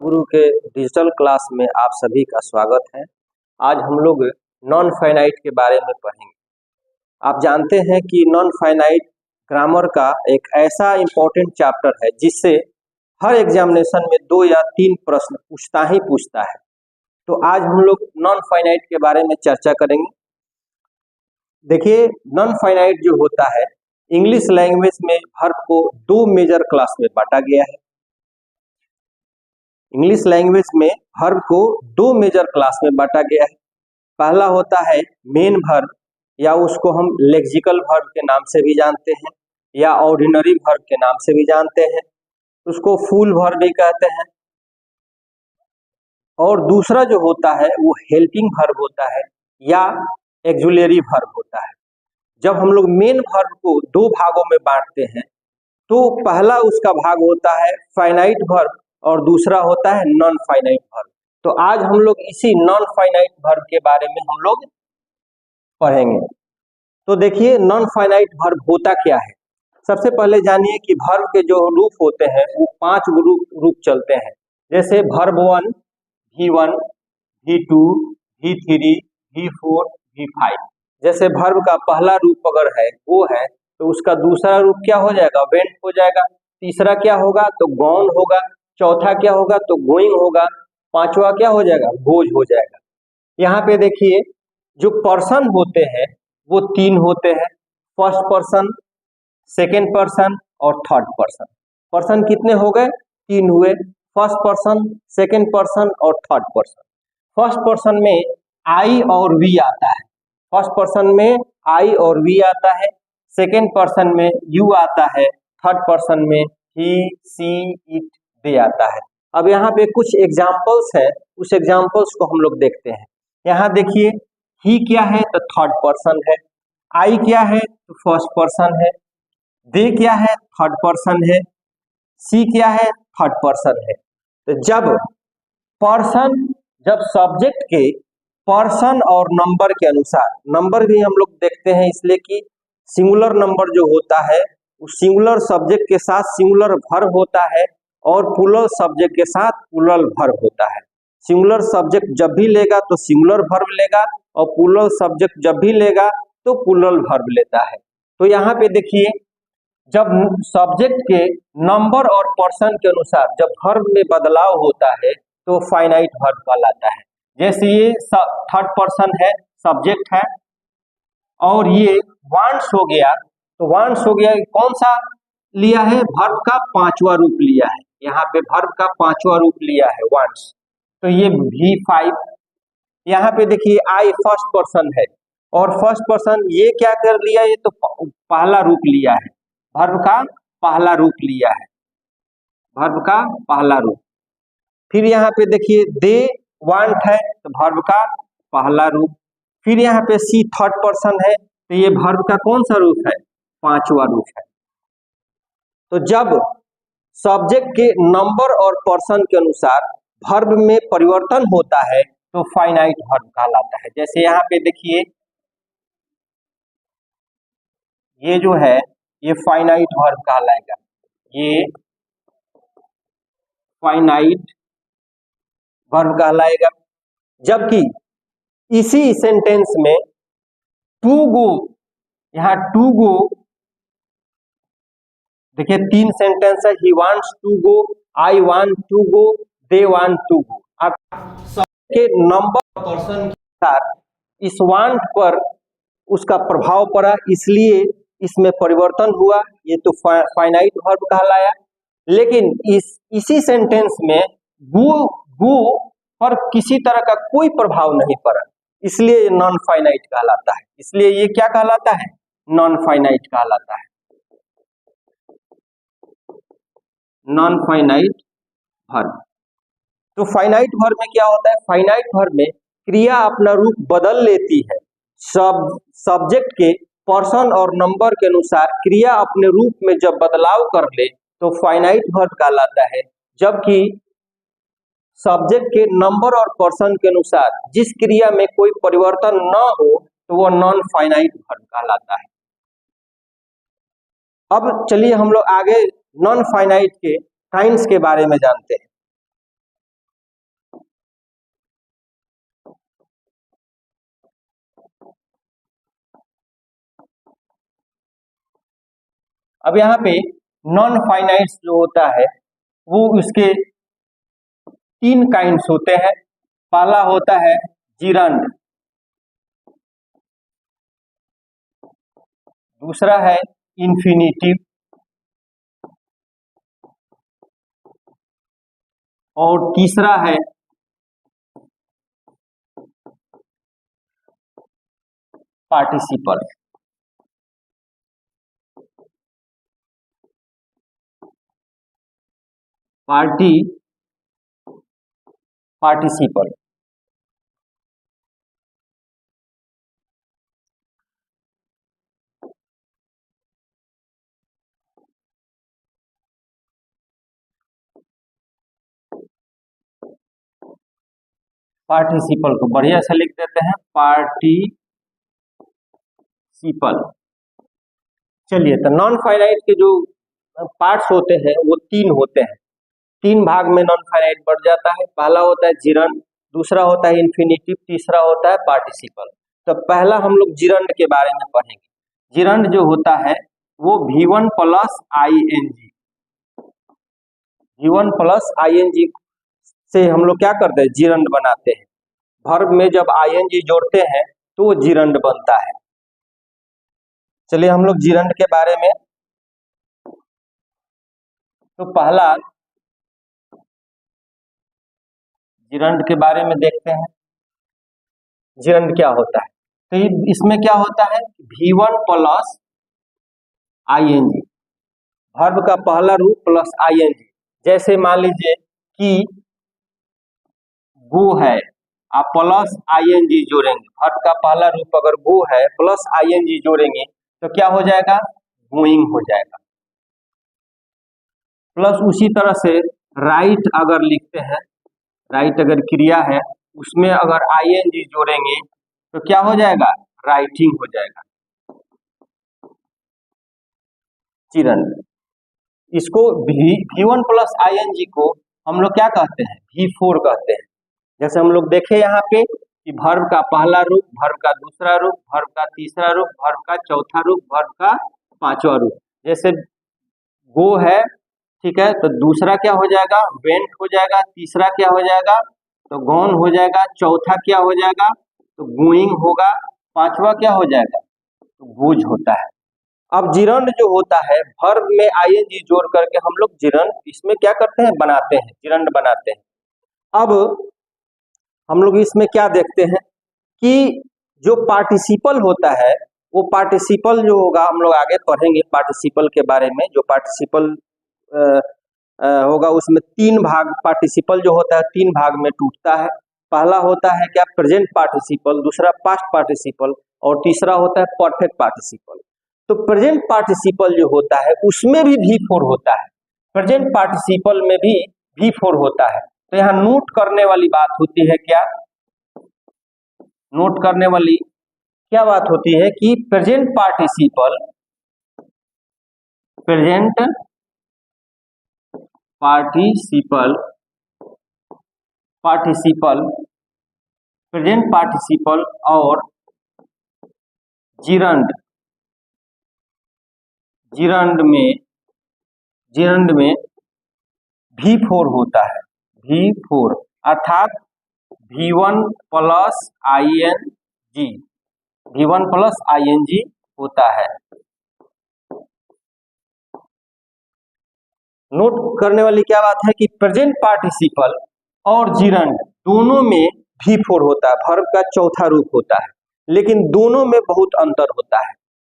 गुरु के digital class में आप सभी का स्वागत है। आज हम लोग नॉन फाइनाइट के बारे में पढ़ेंगे। आप जानते हैं कि नॉन फाइनाइट ग्रामर का एक ऐसा इम्पोर्टेंट चैप्टर है जिससे हर एग्जामिनेशन में 2 या 3 प्रश्न पूछता है। तो आज हम लोग नॉन फाइनाइट के बारे में चर्चा करेंगे। देखिए, नॉन फाइनाइट जो होता है, इंग्लिश लैंग्वेज में वर्ब को 2 मेजर क्लास में बांटा गया है। इंग्लिश लैंग्वेज में वर्ब को 2 मेजर क्लास में बांटा गया है। पहला होता है मेन वर्ब, या उसको हम लेक्सिकल वर्ब के नाम से भी जानते हैं या ऑर्डिनरी वर्ब के नाम से भी जानते हैं, उसको फुल वर्ब भी कहते हैं। और दूसरा जो होता है वो हेल्पिंग वर्ब होता है या एक्सुलरी वर्ब होता है। जब हम लोग मेन वर्ब को 2 भागों में बांटते हैं तो पहला उसका भाग होता है फाइनाइट वर्ब और दूसरा होता है नॉन फाइनाइट वर्ब। तो आज हम लोग इसी नॉन फाइनाइट वर्ब के बारे में हम लोग पढ़ेंगे। तो देखिए, नॉन फाइनाइट वर्ब होता क्या है। सबसे पहले जानिए कि वर्ब के जो रूप होते हैं वो 5 रूप चलते हैं। जैसे verb 1, V1, V2, V3, V4, V5। जैसे वर्ब का पहला रूप अगर है वो है तो उसका दूसरा रूप क्या हो जाएगा, वेंट हो जाएगा। तीसरा क्या होगा तो गॉन होगा। चौथा क्या होगा तो गोइंग होगा। पांचवा क्या हो जाएगा, गोज हो जाएगा। यहाँ पे देखिए, जो पर्सन होते हैं वो 3 होते हैं, फर्स्ट पर्सन, सेकेंड पर्सन और थर्ड पर्सन। पर्सन कितने हो गए, 3 हुए, फर्स्ट पर्सन, सेकेंड पर्सन और थर्ड पर्सन। फर्स्ट पर्सन में आई और वी आता है। फर्स्ट पर्सन में आई और वी आता है, सेकेंड पर्सन में यू आता है, थर्ड पर्सन में ही, सी, इट, दे आता है। अब यहाँ पे कुछ एग्जाम्पल्स है, उस एग्जाम्पल्स को हम लोग देखते हैं। यहाँ देखिए, ही क्या है तो थर्ड पर्सन है, आई क्या है तो फर्स्ट पर्सन है, दे क्या है थर्ड पर्सन है, सी क्या है थर्ड पर्सन है। तो जब सब्जेक्ट के पर्सन और नंबर के अनुसार, नंबर भी हम लोग देखते हैं इसलिए कि सिंगुलर नंबर जो होता है उस सिंगुलर सब्जेक्ट के साथ सिंगुलर वर्ब होता है और प्लूरल सब्जेक्ट के साथ प्लूरल वर्ब होता है। सिंगुलर सब्जेक्ट जब भी लेगा तो सिंगुलर वर्ब लेगा और प्लूरल सब्जेक्ट जब भी लेगा तो प्लूरल वर्ब लेता है। तो यहाँ पे देखिए, जब सब्जेक्ट के नंबर और पर्सन के अनुसार जब वर्ब में बदलाव होता है तो फाइनाइट वर्ब कहलाता है। जैसे ये थर्ड पर्सन है, सब्जेक्ट है, और ये वांट्स हो गया, तो वांट्स हो गया कौन सा लिया है, वर्ब का 5वां रूप लिया है। यहाँ पे वर्ब का 5वां रूप लिया है वांट्स, तो ये V5। यहाँ पे देखिए, आई फर्स्ट पर्सन है और फर्स्ट पर्सन ये क्या कर लिया, ये तो पहला रूप लिया है, वर्ब का पहला रूप लिया है, वर्ब का पहला रूप। फिर यहाँ पे देखिए, दे वांट है तो वर्ब का पहला रूप। फिर यहाँ पे सी थर्ड पर्सन है तो ये वर्ब का कौन सा रूप है, 5वां रूप है। तो जब सब्जेक्ट के नंबर और पर्सन के अनुसार वर्ब में परिवर्तन होता है तो फाइनाइट वर्ब कहलाता है। जैसे यहाँ पे देखिए, ये जो है ये फाइनाइट वर्ब कहलाएगा, ये फाइनाइट वर्ब कहलाएगा। जबकि इसी सेंटेंस में टू गो, यहाँ टू गो देखिए 3 सेंटेंस है, he wants to go, I want to go, they want to go. अब सबके नंबर पर्सन के साथ इस वांट पर उसका प्रभाव पड़ा, इसलिए इसमें परिवर्तन हुआ, ये तो फाइनाइट वर्ब कहलाया। लेकिन इसी सेंटेंस में गो पर किसी तरह का कोई प्रभाव नहीं पड़ा, इसलिए ये नॉन फाइनाइट कहलाता है। इसलिए ये क्या कहलाता है, नॉन फाइनाइट कहलाता है, नॉन फाइनाइट वर्ब। तो फाइनाइट वर्ब में क्या होता है, फाइनाइट वर्ब में क्रिया अपना रूप बदल लेती है। सब्जेक्ट के पर्सन और नंबर के अनुसार क्रिया अपने रूप में जब बदलाव कर ले तो फाइनाइट वर्ब कहलाता है। जबकि सब्जेक्ट के नंबर और पर्सन के अनुसार जिस क्रिया में कोई परिवर्तन न हो तो वह नॉन फाइनाइट वर्ब कहलाता है। अब चलिए हम लोग आगे नॉन फाइनाइट के काइंड्स के बारे में जानते हैं। अब यहाँ पे नॉन फाइनाइट्स जो होता है वो उसके 3 काइंड्स होते हैं। पहला होता है जिरंड, दूसरा है इंफिनिटिव और तीसरा है पार्टिसिपल। पार्टिसिपल पार्टिसिपल को बढ़िया से लिख देते हैं, पार्टिसिपल। चलिए, तो नॉन फाइनाइट के जो पार्ट्स होते हैं वो 3 होते हैं। 3 भाग में नॉन फाइनाइट बढ़ जाता है। पहला होता है जिरंड, दूसरा होता है इन्फिनिटिव, तीसरा होता है पार्टिसिपल। तो पहला हम लोग जिरंड के बारे में पढ़ेंगे। जिरंड जो होता है वो V1 plus ING, V1 plus ING से हम लोग क्या करते हैं, जिरंड बनाते हैं। वर्ब में जब ING जोड़ते हैं तो वो जिरंड बनता है। चलिए हम लोग जिरंड के बारे में, तो पहला जिरंड के बारे में देखते हैं। जिरंड क्या होता है, तो इसमें क्या होता है, V1 प्लस ING, वर्ब का पहला रूप प्लस ING। जैसे मान लीजिए कि गो है, आप प्लस ING जोड़ेंगे, वर्ब का पहला रूप अगर गो है प्लस ING जोड़ेंगे तो क्या हो जाएगा, गोइंग हो जाएगा। प्लस उसी तरह से राइट अगर लिखते हैं, राइट अगर क्रिया है उसमें अगर ING जोड़ेंगे तो क्या हो जाएगा, राइटिंग हो जाएगा। जिरंड, इसको V1 प्लस ING को हम लोग क्या कहते हैं, V4 कहते हैं। जैसे हम लोग देखे यहाँ पे कि वर्ब का पहला रूप, वर्ब का दूसरा रूप, वर्ब का तीसरा रूप, वर्ब का चौथा रूप, वर्ब का पांचवा रूप। जैसे गो है, ठीक है, तो दूसरा क्या हो जाएगा, वेंट हो जाएगा, तीसरा क्या हो जाएगा, तो गॉन हो जाएगा, चौथा क्या हो जाएगा, तो गोइंग होगा, पांचवा क्या हो जाएगा, तो गोज होता है। अब जिरंड जो होता है, वर्ब में ING जोड़ करके हम लोग जिरंड इसमें क्या करते हैं, बनाते हैं, जिरंड बनाते हैं। अब हम लोग इसमें क्या देखते हैं कि जो पार्टिसिपल होता है, वो पार्टिसिपल जो होगा, हम लोग आगे पढ़ेंगे पार्टिसिपल के बारे में। जो पार्टिसिपल होगा उसमें 3 भाग, पार्टिसिपल जो होता है 3 भाग में टूटता है। पहला होता है क्या, प्रेजेंट पार्टिसिपल, दूसरा पास्ट पार्टिसिपल और तीसरा होता है परफेक्ट पार्टिसिपल। तो प्रेजेंट पार्टिसिपल जो होता है उसमें भी V4 होता है, प्रेजेंट पार्टिसिपल में भी V4 होता है। तो यहाँ नोट करने वाली बात होती है क्या, नोट करने वाली क्या बात होती है कि present participle, present participle, present participle और जिरंड, जिरंड में V4 होता है, V4 अर्थात V1 plus ING, V1 plus ING होता है। नोट करने वाली क्या बात है कि प्रेजेंट पार्टिसिपल और जिरंड दोनों में V4 होता है, वर्ब का चौथा रूप होता है, लेकिन दोनों में बहुत अंतर होता है।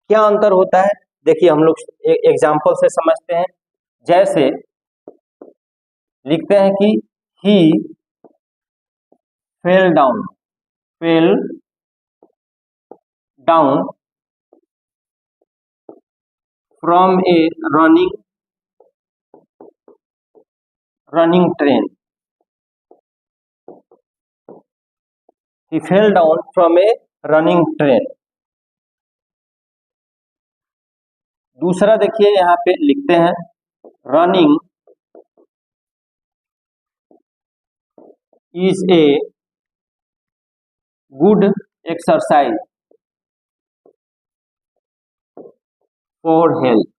क्या अंतर होता है, देखिए हम लोग एग्जाम्पल से समझते हैं। जैसे लिखते हैं कि he fell down, from a running train, he fell down from a running train। दूसरा देखिए यहाँ पे लिखते हैं, running is a good exercise for health.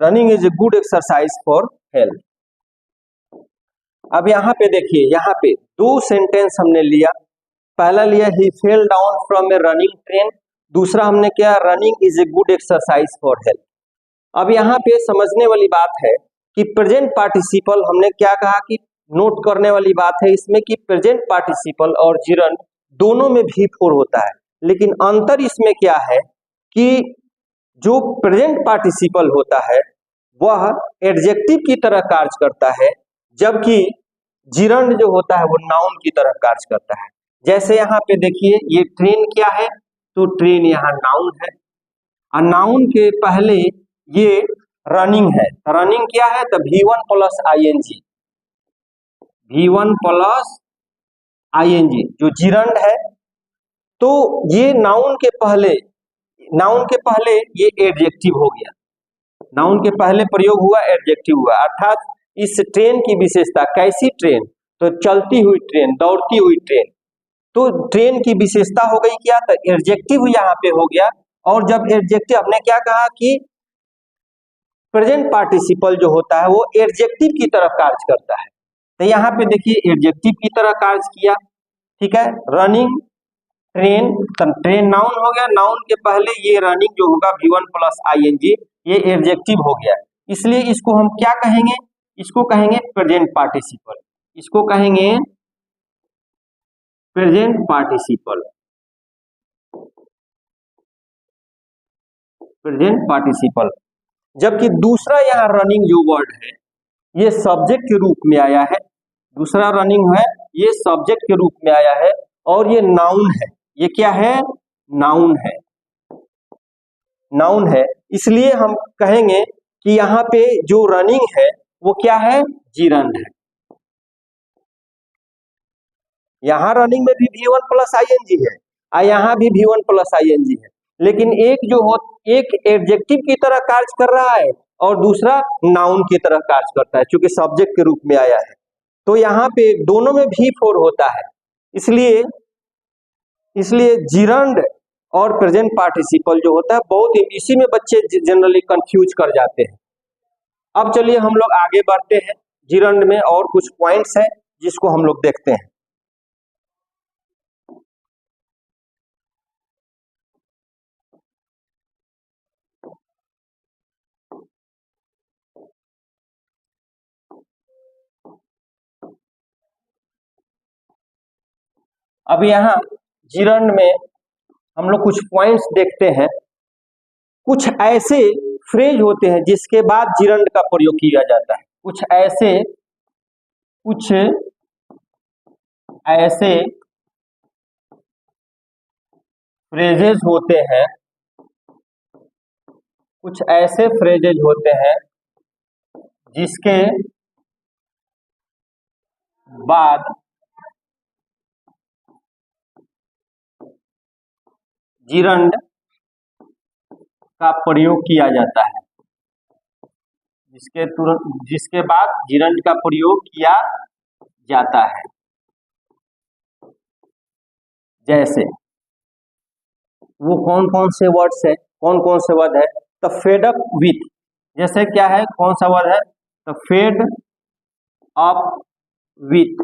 Running is a good exercise for health. अब यहाँ पे देखिए, यहाँ पे दो सेंटेंस हमने लिया। पहला लिया he fell down from a running train, दूसरा हमने क्या, running is a good exercise for health. अब यहाँ पे समझने वाली बात है कि प्रेजेंट पार्टिसिपल हमने क्या कहा, कि नोट करने वाली बात है इसमें कि प्रेजेंट पार्टिसिपल और जिरंड दोनों में V4 होता है, लेकिन अंतर इसमें क्या है कि जो प्रेजेंट पार्टिसिपल होता है वह एडजेक्टिव की तरह कार्य करता है, जबकि जिरंड जो होता है वो नाउन की तरह कार्य करता है। जैसे यहाँ पे देखिए, ये ट्रेन क्या है, तो ट्रेन यहाँ नाउन है, और नाउन के पहले ये रनिंग है। रनिंग क्या है, तो V1 plus ING, V1 plus ING जो जिरंड है। तो ये नाउन के पहले ये एडजेक्टिव हो गया, नाउन के पहले प्रयोग हुआ, एडजेक्टिव हुआ। अर्थात इस ट्रेन की विशेषता, कैसी ट्रेन, तो चलती हुई ट्रेन, दौड़ती हुई ट्रेन। तो ट्रेन की विशेषता हो गई क्या, तो एडजेक्टिव यहाँ पे हो गया। और जब एडजेक्टिव, हमने क्या कहा कि प्रेजेंट पार्टिसिपल जो होता है वो एडजेक्टिव की तरह कार्य करता है, तो यहाँ पे देखिए एडजेक्टिव की तरह कार्य किया। ठीक है, रनिंग ट्रेन, ट्रेन नाउन हो गया, नाउन के पहले ये रनिंग जो होगा V1 प्लस ING, ये एडजेक्टिव हो गया। इसलिए इसको हम क्या कहेंगे, इसको कहेंगे प्रेजेंट पार्टिसिपल, इसको कहेंगे प्रेजेंट पार्टिसिपल, प्रेजेंट पार्टिसिपल। जबकि दूसरा यहाँ रनिंग जो वर्ड है ये सब्जेक्ट के रूप में आया है, दूसरा रनिंग है ये सब्जेक्ट के रूप में आया है, और ये नाउन है। ये क्या है, नाउन है, नाउन है। इसलिए हम कहेंगे कि यहाँ पे जो रनिंग है वो क्या है, जिरंड है। यहाँ रनिंग में भी V1 प्लस ING है, और यहाँ भी V1 प्लस ING है, लेकिन एक एडजेक्टिव की तरह कार्य कर रहा है और दूसरा नाउन की तरह कार्य करता है, क्योंकि सब्जेक्ट के रूप में आया है। तो यहाँ पे दोनों में V4 होता है। इसलिए जिरंड और प्रेजेंट पार्टिसिपल जो होता है, बहुत इसी में बच्चे जनरली कंफ्यूज कर जाते हैं। अब चलिए हम लोग आगे बढ़ते हैं, जिरंड में और कुछ पॉइंट्स हैं जिसको हम लोग देखते हैं। अब यहाँ जिरंड में हम लोग कुछ पॉइंट्स देखते हैं। कुछ ऐसे फ्रेज होते हैं जिसके बाद जिरंड का प्रयोग किया जाता है, कुछ ऐसे फ्रेजेज होते हैं, कुछ ऐसे फ्रेजेज होते हैं जिसके बाद जिरंड का प्रयोग किया जाता है, जिसके बाद जिरंड का प्रयोग किया जाता है। जैसे वो कौन कौन से वर्ड्स है, कौन कौन से वर्ड है, तो फेड अप विथ, जैसे क्या है, कौन सा वर्ड है, तो fade up with.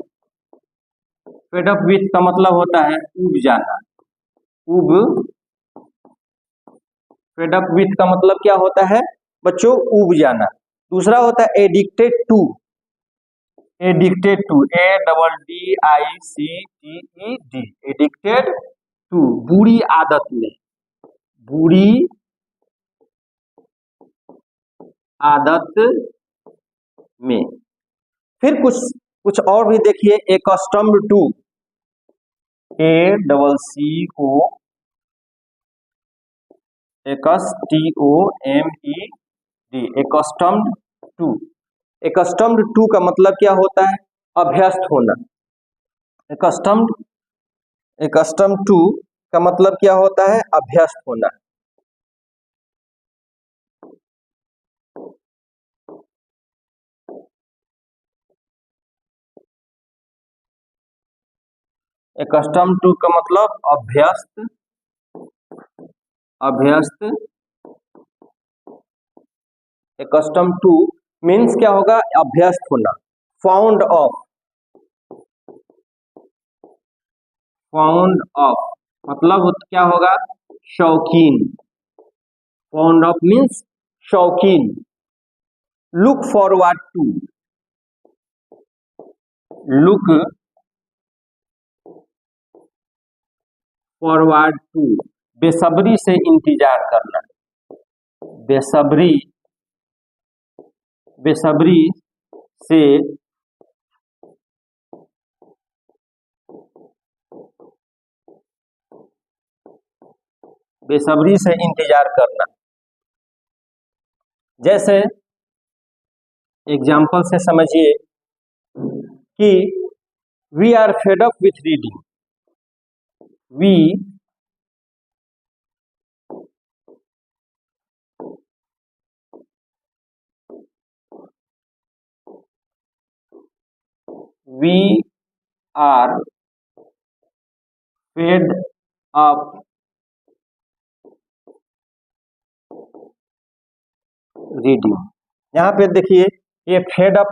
Fade up with का मतलब होता है उब जाना, फेड अप विथ का मतलब क्या होता है बच्चों, उब जाना। दूसरा होता है addicted to, ADDICTED, addicted to, बुरी आदत में, बुरी आदत में। फिर कुछ और भी देखिए, accustomed to, accustomed to. Accustomed to का मतलब क्या होता है, अभ्यस्त होना। एकस्टम्ड टू का मतलब क्या होता है, अभ्यस्त होना। एकस्टम्ड टू का मतलब अभ्यस्त एकस्टम टू मीन्स क्या होगा, अभ्यस्त होना। फाउंड ऑफ, फाउंड ऑफ मतलब क्या होगा, शौकीन। फाउंड ऑफ मीन्स शौकीन। Look forward to, look forward to बेसब्री से इंतजार करना, बेसब्री, बेसब्री से बेसब्री से इंतजार करना। जैसे एग्जाम्पल से समझिए कि we are fed up with reading, we we are fed up reading. यहाँ पे देखिए ये fed up,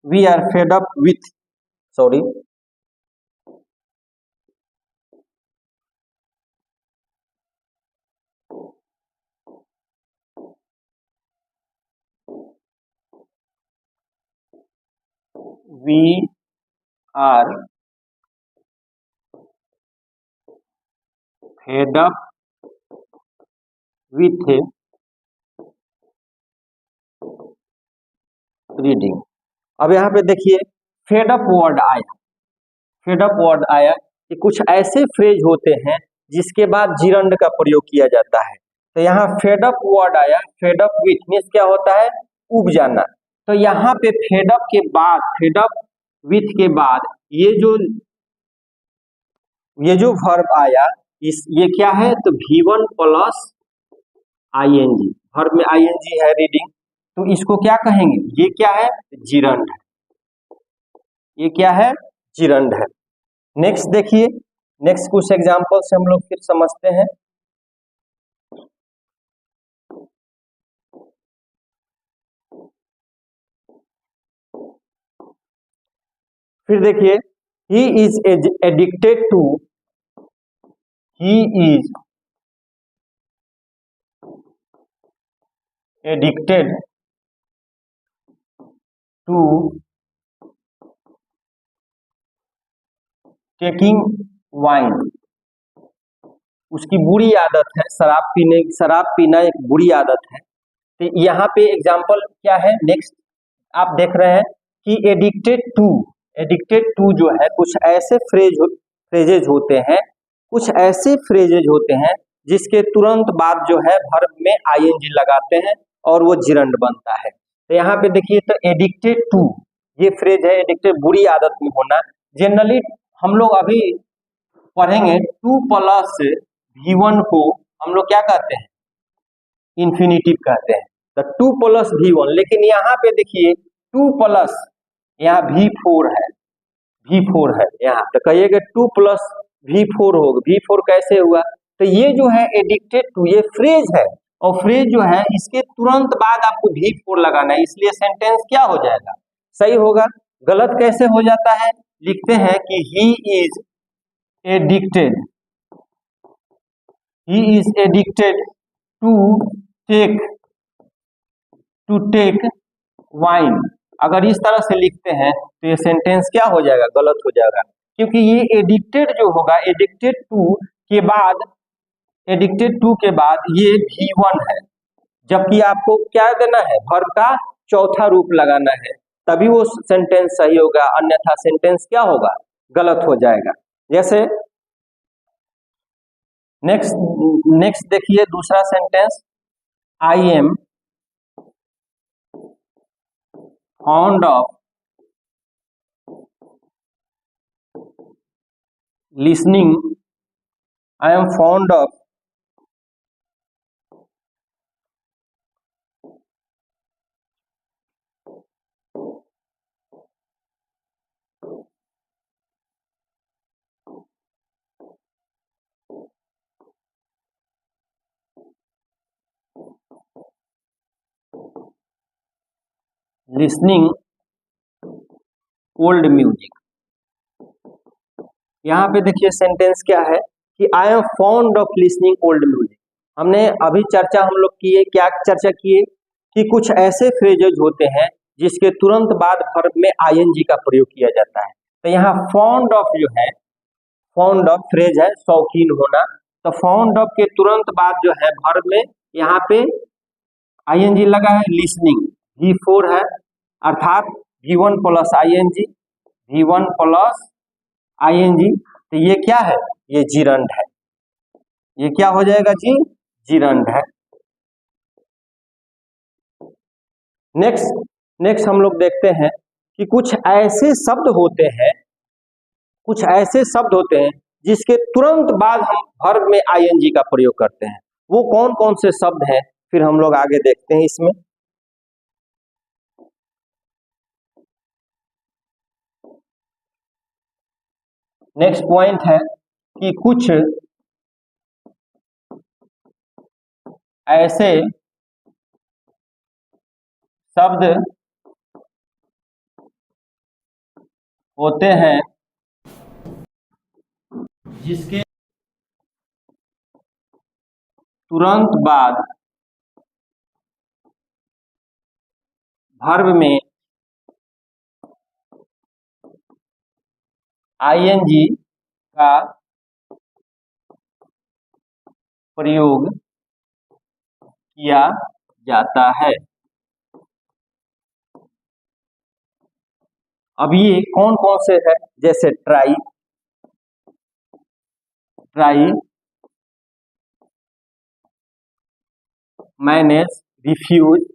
we are fed up with, sorry, we are fed up with reading. अब यहाँ पे देखिए फेड अप वर्ड आया, फेड अप वर्ड आया कि कुछ ऐसे फ्रेज होते हैं जिसके बाद जिरंड का प्रयोग किया जाता है। तो यहाँ फेड अप वर्ड आया, फेड अप विथ मीन्स क्या होता है, उब जाना। तो यहाँ पे फेड अप के बाद, फेड अप विथ के बाद ये जो वर्ब आया, इस ये क्या है, तो V1 प्लस ING, वर्ब में ING है रीडिंग, तो इसको क्या कहेंगे, ये क्या है, जिरंड है, ये क्या है, जिरंड है। नेक्स्ट देखिए, नेक्स्ट कुछ एग्जांपल से हम लोग फिर समझते हैं। फिर देखिए he is addicted to, he is addicted to taking wine, उसकी बुरी आदत है शराब पीने, शराब पीना एक बुरी आदत है। तो यहाँ पे एग्जांपल क्या है, नेक्स्ट आप देख रहे हैं कि एडिक्टेड टू जो है कुछ ऐसे फ्रेजेज होते हैं, कुछ ऐसे फ्रेजेज होते हैं जिसके तुरंत बाद जो है वर्ब में ING लगाते हैं और वो जिरंड बनता है। तो यहाँ पे देखिए तो एडिक्टेड टू ये फ्रेज है, एडिक्टेड बुरी आदत में होना। जनरली हम लोग अभी पढ़ेंगे 2 प्लस V1 को हम लोग क्या कहते हैं, इन्फिनिटिव कहते हैं, तो 2 प्लस V1। लेकिन यहाँ पे देखिए 2 प्लस, यहाँ V4 है, V4 है यहाँ, तो कहिएगा 2 प्लस V4 होगा, V4 कैसे हुआ, तो ये जो है एडिक्टेड टू ये फ्रेज है, और फ्रेज जो है इसके तुरंत बाद आपको V4 लगाना है, इसलिए सेंटेंस क्या हो जाएगा, सही होगा। गलत कैसे हो जाता है, लिखते हैं कि he is addicted, he is addicted to take, to take wine. अगर इस तरह से लिखते हैं तो ये सेंटेंस क्या हो जाएगा, गलत हो जाएगा, क्योंकि ये एडिक्टेड जो होगा, एडिक्टेड टू के बाद, एडिक्टेड टू के बाद ये V1 है, जबकि आपको क्या देना है, वर्ब का चौथा रूप लगाना है, तभी वो सेंटेंस सही होगा, अन्यथा सेंटेंस क्या होगा, गलत हो जाएगा। जैसे नेक्स्ट देखिए दूसरा sentence, I am fond of listening, I am fond of listening old music. यहाँ पे देखिए सेंटेंस क्या है कि I am fond of listening old music. हमने अभी चर्चा हम लोग किए, क्या चर्चा किए कि कुछ ऐसे फ्रेजेज होते हैं जिसके तुरंत बाद वर्ब में आईएनजी का प्रयोग किया जाता है। तो यहाँ फॉन्ड ऑफ जो है, फॉन्ड ऑफ फ्रेज है शौकीन होना, तो फाउंड ऑफ के तुरंत बाद जो है वर्ब में यहाँ पे आईएनजी लगा है लिसनिंग, V4 है, अर्थात V1 plus ING, V1 plus ING. तो ये क्या है, ये जिरंड है, ये क्या हो जाएगा जी, जिरंड है। नेक्स्ट हम लोग देखते हैं कि कुछ ऐसे शब्द होते हैं, कुछ ऐसे शब्द होते हैं जिसके तुरंत बाद हम वर्ब में आईएनजी का प्रयोग करते हैं। वो कौन कौन से शब्द हैं, फिर हम लोग आगे देखते हैं इसमें। नेक्स्ट पॉइंट है कि कुछ ऐसे शब्द होते हैं जिसके तुरंत बाद वर्ब में आईएनजी का प्रयोग किया जाता है। अब ये कौन कौन से है, जैसे try, manage, refuse,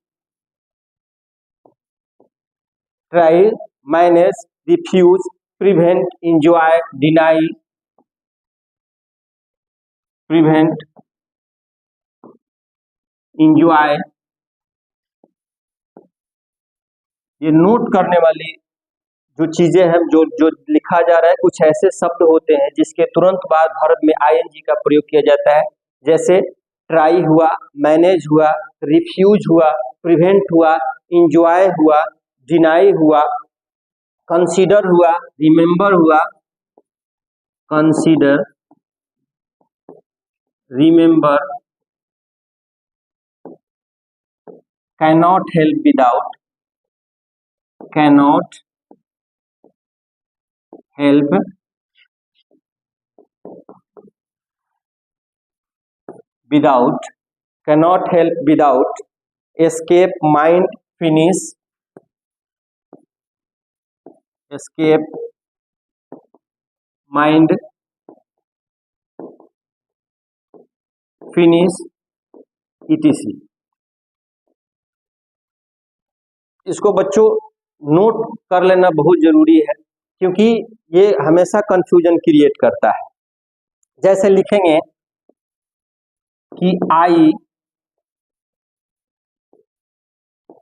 try, manage, refuse, prevent, enjoy, deny, prevent, enjoy. ये नोट करने वाली जो चीजें हैं, जो जो लिखा जा रहा है, कुछ ऐसे शब्द होते हैं जिसके तुरंत बाद वर्ब में आईएनजी का प्रयोग किया जाता है, जैसे ट्राई हुआ, मैनेज हुआ, रिफ्यूज हुआ, प्रिवेंट हुआ, इंजॉय हुआ, डिनाई हुआ, कंसीडर हुआ, रिमेंबर हुआ, consider, remember, cannot help without, cannot help without, cannot help without, escape, mind, finish, escape, mind, finish, etc. इसको बच्चों नोट कर लेना बहुत जरूरी है, क्योंकि ये हमेशा कंफ्यूजन क्रिएट करता है। जैसे लिखेंगे कि I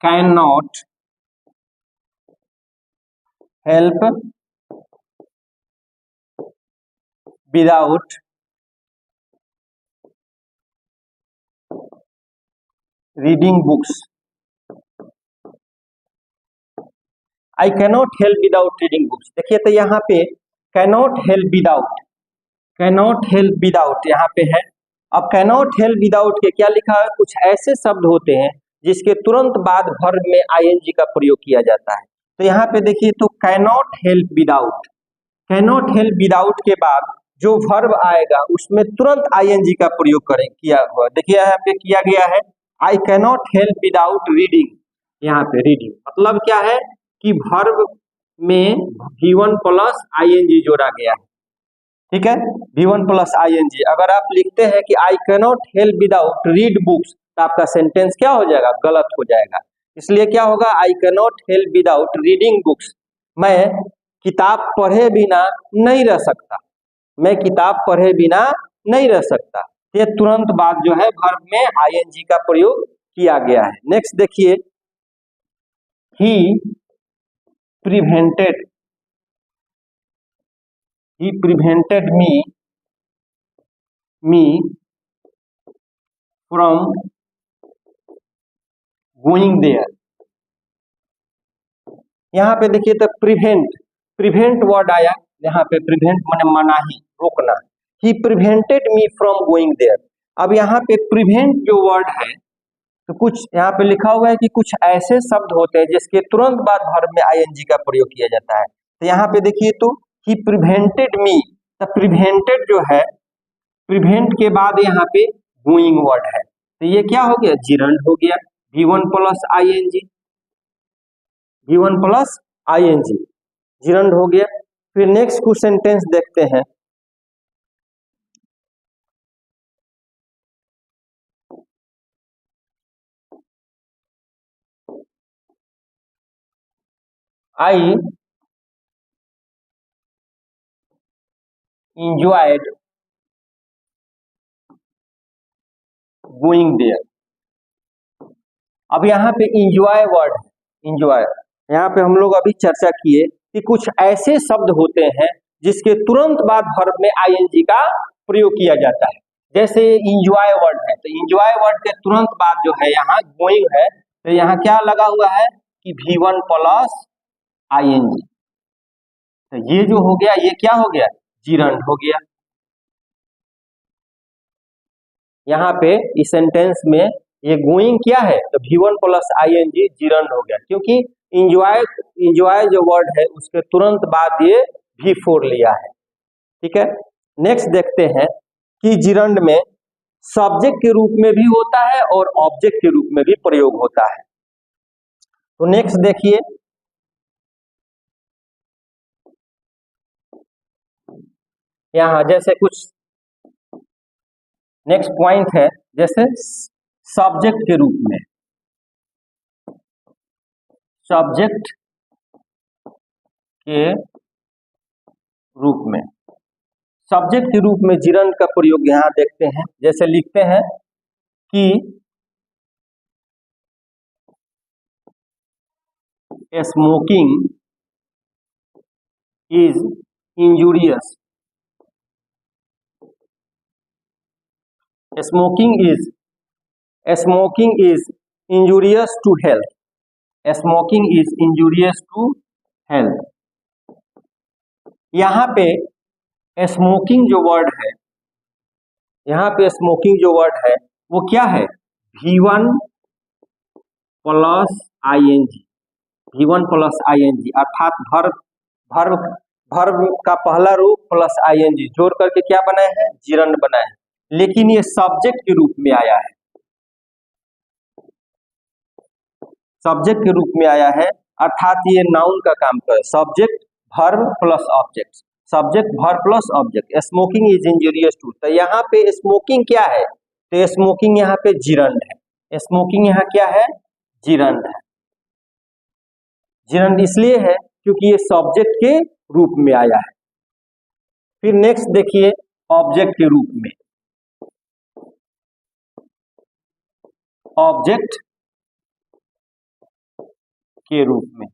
can not help without reading books, I cannot help without reading books. देखिए तो यहाँ पे cannot help without, cannot help without यहाँ पे है। अब कैनॉट हेल्प विदाउट के क्या लिखा है, कुछ ऐसे शब्द होते हैं जिसके तुरंत बाद वर्ब में आईएनजी का प्रयोग किया जाता है। तो यहाँ पे देखिए तो cannot help without, cannot help without के बाद जो वर्ब आएगा उसमें तुरंत आईएनजी का प्रयोग करें किया हुआ। देखिए यहाँ पे किया गया है I cannot help without reading. यहाँ पे रीडिंग मतलब क्या है कि वर्ब में V1 प्लस आईएनजी जोड़ा गया है, ठीक है, V1 प्लस आईएनजी। अगर आप लिखते हैं कि I cannot help without read books, तो आपका सेंटेंस क्या हो जाएगा, गलत हो जाएगा। इसलिए क्या होगा, I cannot help without reading books, मैं किताब पढ़े बिना नहीं रह सकता, मैं किताब पढ़े बिना नहीं रह सकता। ये तुरंत बाद जो है वर्ब में आईएनजी का प्रयोग किया गया है। नेक्स्ट देखिए, ही prevented, he prevented me from going there, यहाँ पे देखिए तो प्रिवेंट, प्रिवेंट वर्ड आया, यहाँ पे प्रिवेंट माने मनाही, रोकना। He prevented me from going there. अब यहाँ पे प्रिवेंट जो वर्ड है, तो कुछ यहाँ पे लिखा हुआ है कि कुछ ऐसे शब्द होते हैं जिसके तुरंत बाद वर्ब में आईएनजी का प्रयोग किया जाता है। तो यहाँ पे देखिए तो ही प्रिवेंटेड मी, तो प्रिवेंटेड जो है, प्रिवेंट के बाद यहाँ पे गोइंग वर्ड है, तो ये क्या हो गया, जिरंड हो गया, V1 plus ING, V1 plus ING, gerund हो गया। फिर नेक्स्ट कुछ सेंटेंस देखते हैं। I enjoyed going there. अब यहाँ पे इंजॉय वर्ड है, इंजॉय, यहाँ पे हम लोग अभी चर्चा किए कि कुछ ऐसे शब्द होते हैं जिसके तुरंत बाद वर्ब में आईएनजी का प्रयोग किया जाता है। जैसे इंजॉय वर्ड है, तो इंजॉय वर्ड के तुरंत बाद जो है यहाँ गोइंग है, तो यहाँ क्या लगा हुआ है कि V1 प्लस आईएनजी, तो ये जो हो गया, ये क्या हो गया, जिरंड हो गया। यहाँ पे इस सेंटेंस में ये गोइंग क्या है, तो V1 प्लस आईएनजी जिरंड हो गया, क्योंकि इंजॉय, इंजॉय जो वर्ड है उसके तुरंत बाद ये V4 लिया है। ठीक है, नेक्स्ट देखते हैं कि जिरंड में सब्जेक्ट के रूप में भी होता है और ऑब्जेक्ट के रूप में भी प्रयोग होता है। तो नेक्स्ट देखिए, यहाँ जैसे कुछ नेक्स्ट पॉइंट है, जैसे सब्जेक्ट के रूप में, सब्जेक्ट के रूप में, सब्जेक्ट के रूप में जिरंड का प्रयोग यहाँ देखते हैं। जैसे लिखते हैं कि smoking is injurious, smoking is injurious to health, smoking is injurious to health. यहाँ पे स्मोकिंग जो वर्ड है, यहाँ पे स्मोकिंग जो वर्ड है वो क्या है, V1 plus ING, V1 plus ING, अर्थात वर्ब का पहला रूप प्लस आईएनजी जोड़ करके क्या बनाए हैं, जिरंड बनाए हैं। लेकिन ये सब्जेक्ट के रूप में आया है, सब्जेक्ट के रूप में आया है, अर्थात ये नाउन का काम करे, subject verb plus object, subject verb plus object. Smoking is injurious to, तो यहाँ पे स्मोकिंग क्या है, तो स्मोकिंग यहाँ पे जिरंड है, स्मोकिंग यहाँ क्या है, जिरंड है। जिरंड इसलिए है क्योंकि ये सब्जेक्ट के रूप में आया है। फिर नेक्स्ट देखिए, ऑब्जेक्ट के रूप में, ऑब्जेक्ट के रूप में,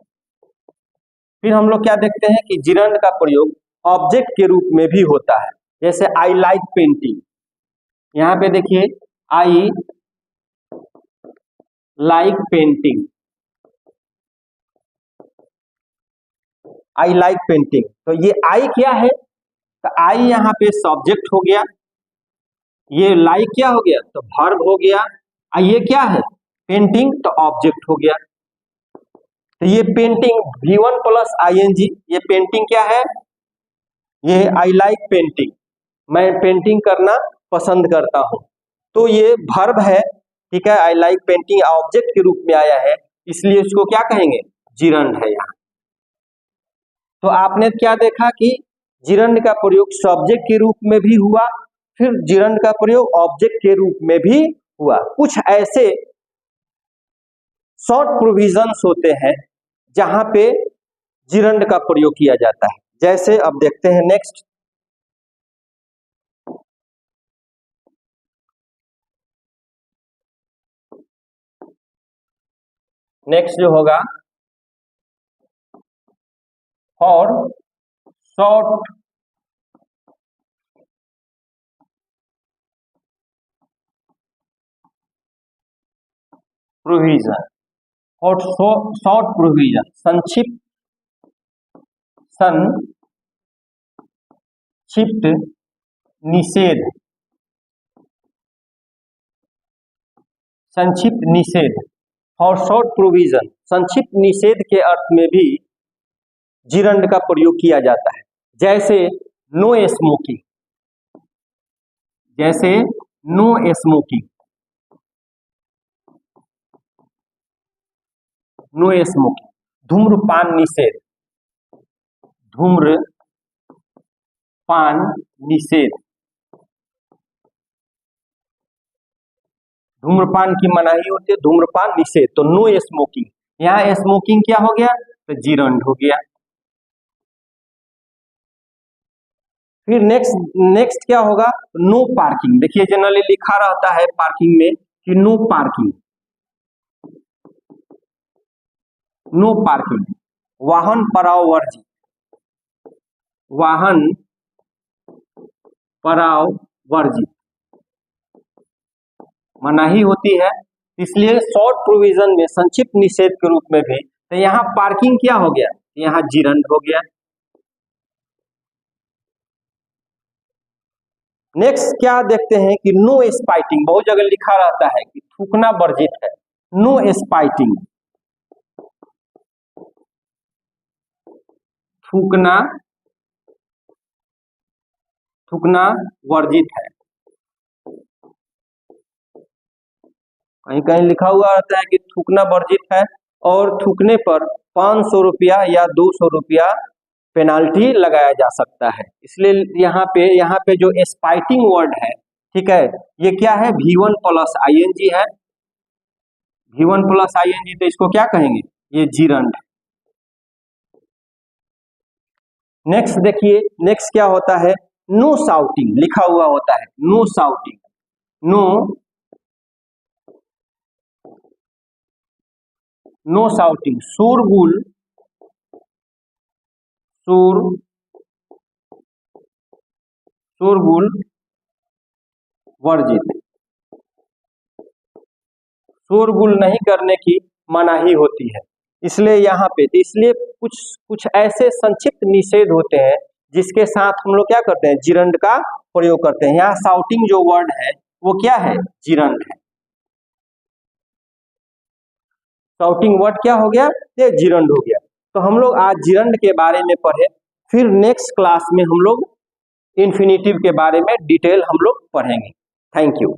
फिर हम लोग क्या देखते हैं कि जिरंड का प्रयोग ऑब्जेक्ट के रूप में भी होता है। जैसे आई लाइक पेंटिंग, यहाँ पे देखिए I like painting, I like painting, तो ये आई क्या है, तो आई यहाँ पे सब्जेक्ट हो गया, ये लाइक क्या हो गया, तो वर्ब हो गया, ये क्या है, पेंटिंग, तो ऑब्जेक्ट हो गया। तो ये पेंटिंग V1 प्लस आईएनजी, ये पेंटिंग क्या है, ये आई लाइक पेंटिंग, मैं पेंटिंग करना पसंद करता हूं, तो ये वर्ब है। ठीक है, आई लाइक पेंटिंग ऑब्जेक्ट के रूप में आया है, इसलिए इसको क्या कहेंगे, जिरंड है यहाँ। तो आपने क्या देखा कि जिरंड का प्रयोग सब्जेक्ट के रूप में भी हुआ, फिर जिरंड का प्रयोग ऑब्जेक्ट के रूप में भी हुआ। कुछ ऐसे शॉर्ट प्रोविजंस होते हैं जहां पे जिरंड का प्रयोग किया जाता है। जैसे अब देखते हैं नेक्स्ट, नेक्स्ट जो होगा और शॉर्ट प्रोविजन, और शॉर्ट प्रोविजन, संक्षिप्त संक्षिप्त निषेध, संक्षिप्त निषेध फॉर शॉर्ट प्रोविजन, संक्षिप्त निषेध के अर्थ में भी जिरंड का प्रयोग किया जाता है। जैसे नो स्मोकिंग, जैसे नो स्मोकिंग, नो स्मोकिंग, धूम्रपान निषेध, धूम्रपान निषेध, धूम्रपान की मनाही होती है, धूम्रपान निषेध, तो नो स्मोकिंग, यहाँ स्मोकिंग क्या हो गया, तो जिरंड हो गया। फिर नेक्स्ट क्या होगा, नो पार्किंग। देखिए जनरली लिखा रहता है पार्किंग में कि नो पार्किंग, नो पार्किंग, वाहन पड़ाव वर्जित, वाहन पड़ाव वर्जित मनाही होती है, इसलिए शॉर्ट प्रोविजन में संक्षिप्त निषेध के रूप में भी, तो यहाँ पार्किंग क्या हो गया, यहाँ जिरंड हो गया। नेक्स्ट क्या देखते हैं कि नो स्पाइटिंग, बहुत जगह लिखा रहता है कि थूकना वर्जित है, नो स्पाइटिंग, थूकना वर्जित है। कहीं कहीं लिखा हुआ रहता है कि थूकना वर्जित है और थूकने पर 500 रुपया या 200 रुपया पेनाल्टी लगाया जा सकता है। इसलिए यहाँ पे जो स्पाइटिंग वर्ड है, ठीक है, ये क्या है, V1 प्लस ING है, V1 प्लस ING, तो इसको क्या कहेंगे, ये जिरंड। नेक्स्ट देखिए, नेक्स्ट क्या होता है, नो शाउटिंग लिखा हुआ होता है, नो शाउटिंग, नो शाउटिंग, शोरगुल वर्जित, शोरगुल नहीं करने की मनाही होती है। इसलिए यहाँ पे, इसलिए कुछ ऐसे संक्षिप्त निषेध होते हैं जिसके साथ हम लोग क्या करते हैं, जिरंड का प्रयोग करते हैं। यहाँ शाउटिंग जो वर्ड है वो क्या है, जिरंड है। शाउटिंग वर्ड क्या हो गया, ये जिरंड हो गया। तो हम लोग आज जिरंड के बारे में पढ़े, फिर नेक्स्ट क्लास में हम लोग इन्फिनेटिव के बारे में डिटेल हम लोग पढ़ेंगे। Thank you.